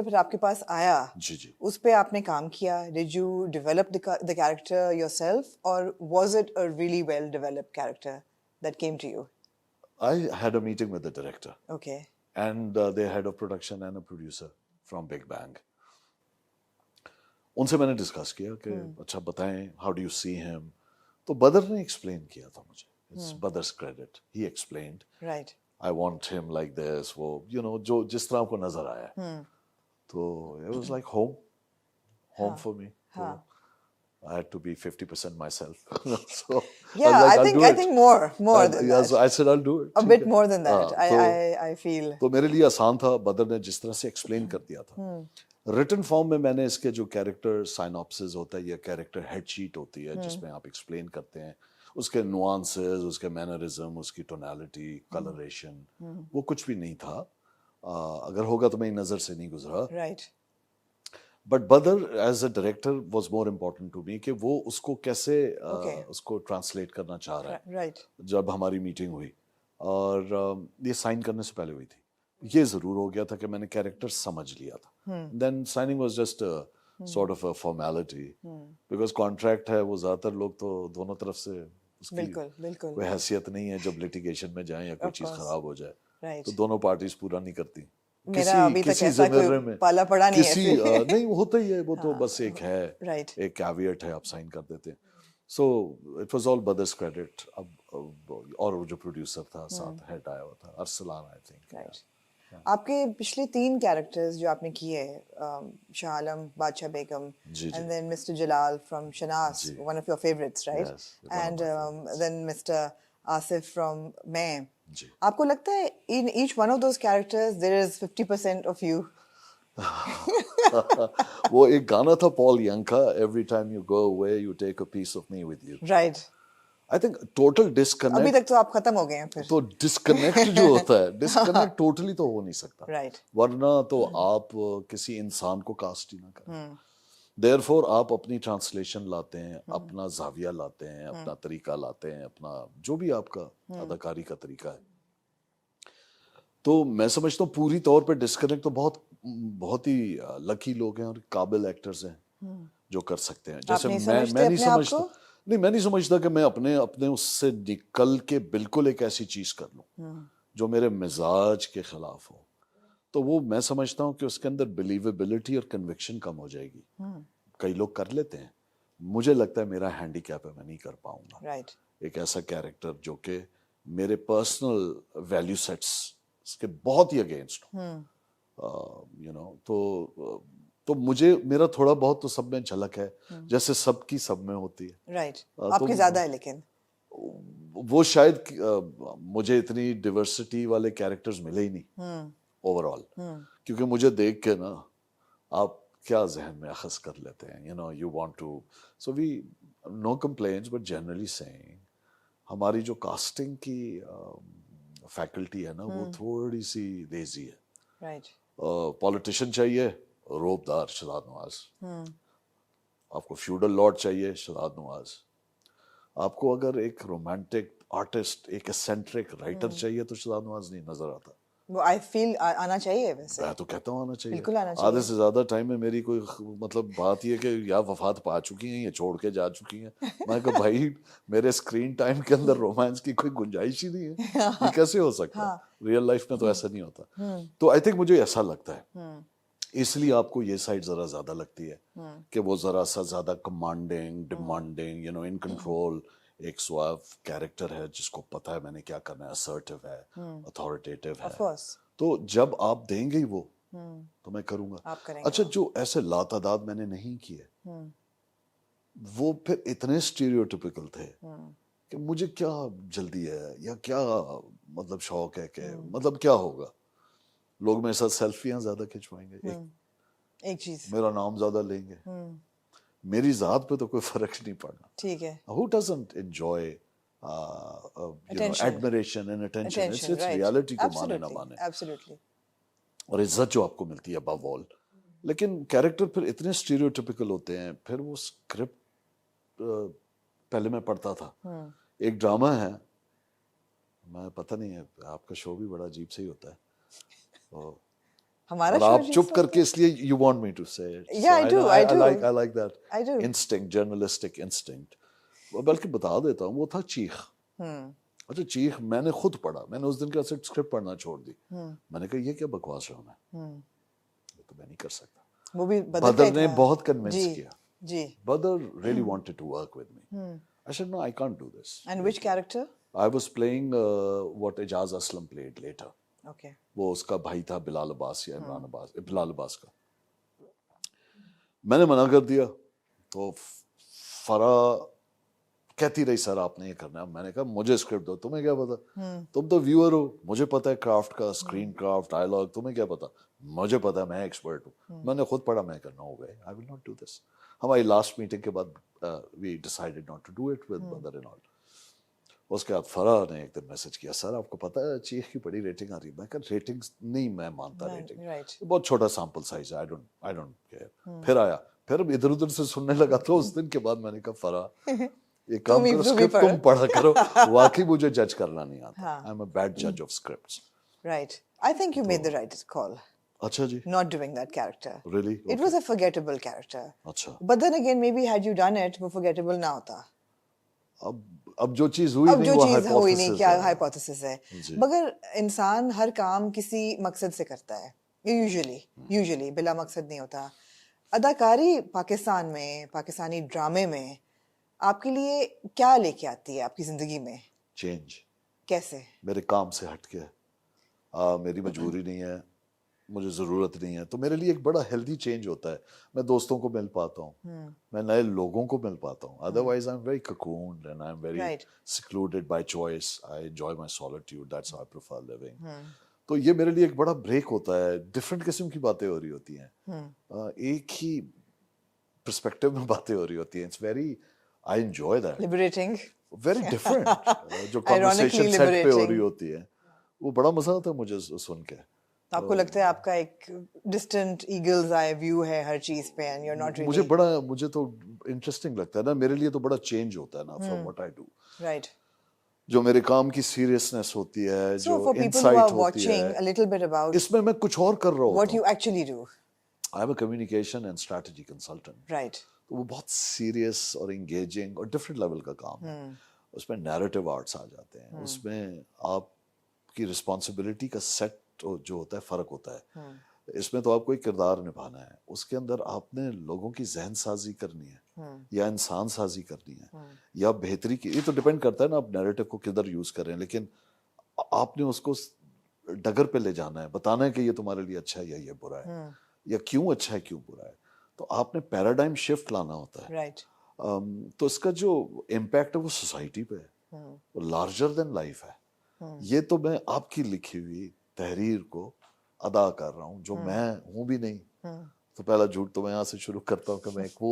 پھر آپ کے پاس آیا جی جی اس پہ آپ نے کام کیا. Did you develop the character yourself or was it a really well developed character that came to you? I had a meeting with the director Okay. and the head of production and a producer from Big Bang. ان سے میں نے discuss کیا کہ اچھا بتائیں how do you سی ہم. تو بدر نے ایکسپلین کیا تھا مجھے. اٹس بدر's credit. He explained. Right. I want him like this. وہ جو جس طرح کو نظر آیا تو it was like home for me. So I had to be 50% myself. So Yeah, I was like, I I'll do it. think more than that. I said I'll do it. A bit more than that. I feel. تو میرے لیے آسان تھا. بدر نے جس طرح سے explain کر دیا تھا. ریٹن فارم میں نے اس کے جو کیریکٹر سائناپسز ہوتا ہے یا کیریکٹر ہیڈ شیٹ ہوتی ہے جس میں آپ ایکسپلین کرتے ہیں اس کے نوانسز, اس کے مینرزم, اس کی ٹونالٹی, کلریشن, وہ کچھ بھی نہیں تھا. اگر ہوگا تو میری نظر سے نہیں گزرا. Right. But Badar as a director was more important to me کہ وہ اس کو کیسے اس کو ٹرانسلیٹ کرنا چاہ رہا ہے. Right. جب ہماری میٹنگ ہوئی اور یہ سائن کرنے سے پہلے ہوئی تھی, یہ ضرور ہو گیا تھا کہ میں نے کیریکٹر سمجھ لیا تھا. Then signing was just sort of a formality because contract ہے, وہ زیادہ تر لوگ تو دونوں طرف سے اس کی بالکل کوئی حیثیت نہیں ہے. جب لٹیگیشن میں جائیں یا کوئی چیز خراب ہو جائے تو دونوں پارٹیز پورا نہیں کرتی. میرا ابھی تک ایسا کوئی پالا پڑا نہیں ہے. نہیں ہوتا ہی ہے, وہ تو بس ایک ہے, ایک کیویٹ ہے, آپ سائن کر دیتے ہیں. سو اٹ واز آل بدر's credit. اور وہ جو پروڈیوسر تھا ساتھ ہیڈ آیا ہوا تھا ارسلان آئی تھنک. آپ کے پچھلے 3 کیریکٹرز جو آپ نے کیے, شاہ Alam, Badshah Begum, and then mister Jalal from Shanas, one of your favourites, right, and then mister Asif from میں. آپ کو لگتا ہے in each one of those characters there is 50% of you? وہ ایک گانا تھا پال ینگ کا, every time you go away you take a piece of me with you. Right. I think total disconnect, ابھی تک تو آپ ختم ہو گئے ہیں پھر. تو ڈسکنیکٹ جو ہوتا ہے, ڈسکنیکٹ ٹوٹلی تو ہو نہیں سکتا, رائٹ, ورنہ تو آپ کسی انسان کو کاسٹ ہی نہ کریں. دیر فور آپ اپنی ٹرانسلیشن لاتے ہیں, اپنا زاویہ لاتے ہیں, اپنا طریقہ لاتے ہیں, اپنا جو بھی آپ کا اداکاری کا طریقہ ہے. تو میں سمجھتا ہوں پوری طور پہ ڈسکنیکٹ تو بہت ہی لکی لوگ ہیں اور قابل ایکٹرز ہیں جو کر سکتے ہیں. جیسے میں نہیں سمجھتا, میں نہیں سمجھتا کہ میں اپنے اس سے نکل کے بالکل ایک ایسی چیز کر لوں جو میرے مزاج کے خلاف ہو. تو وہ میں سمجھتا ہوں کہ اس کے اندر بلیویبلٹی اور کنوکشن کم ہو جائے گی. کئی لوگ کر لیتے ہیں, مجھے لگتا ہے میرا ہینڈی کیپ ہے, میں نہیں کر پاؤں گا. ایک ایسا کیریکٹر جو کہ میرے پرسنل ویلیو سیٹس کے بہت ہی اگینسٹ ہو, تو مجھے میرا تھوڑا بہت تو سب میں جھلک ہے, جیسے سب کی سب میں ہوتی ہے. رائٹ, آپ کی زیادہ ہے, لیکن وہ شاید مجھے اتنی ڈیورسٹی والے کیریکٹرز ملے ہی نہیں اوور آل, کیونکہ مجھے دیکھ کے نا آپ کیا ذہن میں اخذ کر لیتے ہیں, you want to, so we know compliance but generally seeing ہماری جو کاسٹنگ کی فیکلٹی ہے نا وہ تھوڑی سی لیزی ہے. رائٹ. پولیٹیشین چاہیے روب دار شہزاد نواز, آپ کو فیوڈل لارڈ چاہیے شہزاد نواز, آپ کو اگر ایک رومانٹک آرٹسٹ, ایک اسینٹرک رائٹر چاہیے تو شہزاد نواز نہیں نظر آتا. وہ آئی فیل آنا چاہیے, ویسے میں تو کہتا ہوں آنا چاہیے. بالکل آنا چاہیے. آدھے سے زیادہ ٹائم میں میری کوئی مطلب بات یہ کہ یا وفات پا چکی ہیں یا چھوڑ کے جا چکی ہیں. میں کہا بھائی میرے اسکرین ٹائم کے اندر رومانس کی کوئی گنجائش ہی نہیں ہے, یہ کیسے ہو سکتا ہے, ریئل لائف میں تو ایسا نہیں ہوتا. تو آئی تھنک مجھے ایسا لگتا ہے, اس لیے آپ کو یہ سائڈ ذرا زیادہ لگتی ہے کہ وہ ذرا سا زیادہ کمانڈنگ, ڈیمانڈنگ, ان کنٹرول, ایک سواف کیریکٹر ہے جس کو پتا ہے میں نے کیا کرنا ہے, اسرٹیو ہے, اتھارٹیٹیو ہے. تو جب آپ دیں گے وہ تو میں کروں گا. اچھا, جو ایسے لاتعداد میں نے نہیں کیے وہ پھر اتنے اسٹیریوٹیپیکل تھے کہ مجھے کیا جلدی ہے یا کیا مطلب شوق ہے کہ مطلب کیا ہوگا, لوگ میرے ساتھ سیلفیاں زیادہ کھنچوائیں گے, ایک چیز میرا نام زیادہ لیں گے, میری ذات پہ تو کوئی فرق نہیں پڑنا. ٹھیک ہے. Who doesn't enjoy admiration and attention? It's reality کو مانے نہ مانے, اور عزت جو آپ کو ملتی ہے above all. لیکن کیریکٹر پھر اتنے اسٹیریوٹیپیکل ہوتے ہیں. پھر وہ اسکرپٹ پہلے میں پڑھتا تھا, ایک ڈرامہ ہے, میں پتہ نہیں ہے آپ کا شو بھی بڑا عجیب سے ہی ہوتا ہے, ہمارا اور آپ چپ کر کے اس لیے you want me to say it. Yeah, I do. I like that I do. instinct, journalistic instinct. بلکہ بتا دیتا ہوں وہ تھا چیخ. اچھا چیخ میں نے خود پڑھا, میں نے اس دن کا اسکرپٹ پڑھنا چھوڑ دی. میں نے کہا یہ کیا بکواس ہے, یہ تو میں نہیں کر سکتا. وہ بھی بدر نے بہت کنونس کیا. جی بدر really wanted to work with me. I said no, I can't do this. And which character? I was playing what Ijaz Aslam played later. Okay. وہ اس کا بھائی تھا بلال عباس یا عمران عباس, بلال عباس کا. میں نے منع کر دیا تو فرا کہتی رہی سر آپ نے یہ کرنا ہے. میں نے کہا مجھے اسکرپٹ دو, تمہیں کیا پتا, تم تو ویور ہو, مجھے پتا ہے کرافٹ کا, اسکرین کرافٹ, ڈائلاگ, تمہیں کیا پتا, مجھے پتا ہے, میں ایکسپرٹ ہوں. میں نے خود پڑھا, میں کہا نو وے, آئی ول ناٹ ڈو دس. ہماری لاسٹ میٹنگ کے بعد we decided not to do it with Badar and all. اس کے بعد فرح نے ایک دن میسج کیا, سر آپ کو پتا ہے چیخ کی بڑی ریٹنگ آ رہی ہے. میں کہا ریٹنگ نہیں, میں مانتا ریٹنگ بہت چھوٹا سیمپل سائز ہے, آئی ڈونٹ کیئر. پھر آیا, پھر ادھر ادھر سے سننے لگا. تو اس دن کے بعد میں نے کہا فرح ایک کام کرو, اسکرپٹ تم پڑھا کرو, واقعی مجھے جج کرنا نہیں آتا. آئی ایم اے بیڈ جج of scripts. Right. I think you made the right call. اچھا جی. Not doing that character. Really? It was a forgettable character. اچھا. But then again, maybe had you done it, وہ forgettable نہ ہوتا. اب جو چیز ہوئی نہیں وہ ہوئی نہیں, کیا ہائپوتھیسس ہے. جی. مگر انسان ہر کام کسی مقصد سے کرتا ہے, یوزلی بلا مقصد نہیں ہوتا. اداکاری پاکستان میں, پاکستانی ڈرامے میں آپ کے لیے کیا لے کے آتی ہے آپ کی زندگی میں؟ چینج. کیسے؟ میرے کام سے ہٹ کے, میری مجبوری نہیں ہے, مجھے ضرورت نہیں ہے, تو میرے لیے ایک بڑا ہیلدی چینج ہوتا ہے. میں دوستوں کو مل پاتا ہوں, میں نئے لوگوں کو مل پاتا ہوں. Otherwise I am very cocooned and I am very secluded by choice. I enjoy my solitude. That's how I prefer living. تو یہ میرے لیے ایک بڑا بریک ہوتا ہے. ڈفرینٹ قسم کی باتیں ہو رہی ہوتی ہیں, ایک ہی پرسپیکٹو میں باتیں ہو رہی ہوتی ہیں. It's very, I enjoy that. Liberating. Very different. جو conversation set پہ ہو رہی ہوتی ہے وہ بڑا مزہ آتا ہے مجھے سن کے. آپ کو لگتا ہے آپ کا ایک ڈسٹنٹ ایگلز آئی ویو ہے ہر چیز پہ, and you are not really. مجھے تو انٹرسٹنگ لگتا ہے نا, میرے لیے تو بڑا چینج ہوتا ہے نا from what I do. Right. جو میرے کام کی سیریسنس ہوتی ہے, جو So for people who insight are ہوتی watching ہے, a little bit about اس میں کچھ اور کر رہا what ہوتا you ہوں. actually do. I am a communication and strategy consultant. Right. تو وہ بہت سیریس اور انگیجنگ اور ڈفرینٹ لیول کا کام ہے. اس میں نیریٹو آرٹس آ جاتے ہیں, اس میں آپ کی رسپانسبلٹی کا سیٹ جو ہوتا ہے فرق ہوتا ہے. اس میں تو آپ کو ایک کردار نبھانا ہے, اس کے اندر آپ نے لوگوں کی ذہن سازی کرنی ہے یا انسان سازی کرنی ہے یا بہتری کی. یہ تو ڈپینڈ کرتا ہے نا آپ نیریٹو کو کدھر یوز کریں, لیکن آپ نے اس کو ڈگر پہ لے جانا ہے, بتانا ہے کہ یہ تمہارے لیے اچھا ہے یا یہ برا ہے, یا کیوں اچھا ہے کیوں برا ہے. تو آپ نے پیراڈائم شفٹ لانا ہوتا ہے. تو اس کا جو امپیکٹ ہے وہ سوسائٹی پہ ہے, وہ لارجر دین لائف ہے. یہ تو میں آپ کی لکھی ہوئی تحریر کو ادا کر رہا ہوں, جو میں ہوں بھی نہیں. تو پہلا جھوٹ تو میں یہاں سے شروع کرتا ہوں کہ میں ایک وہ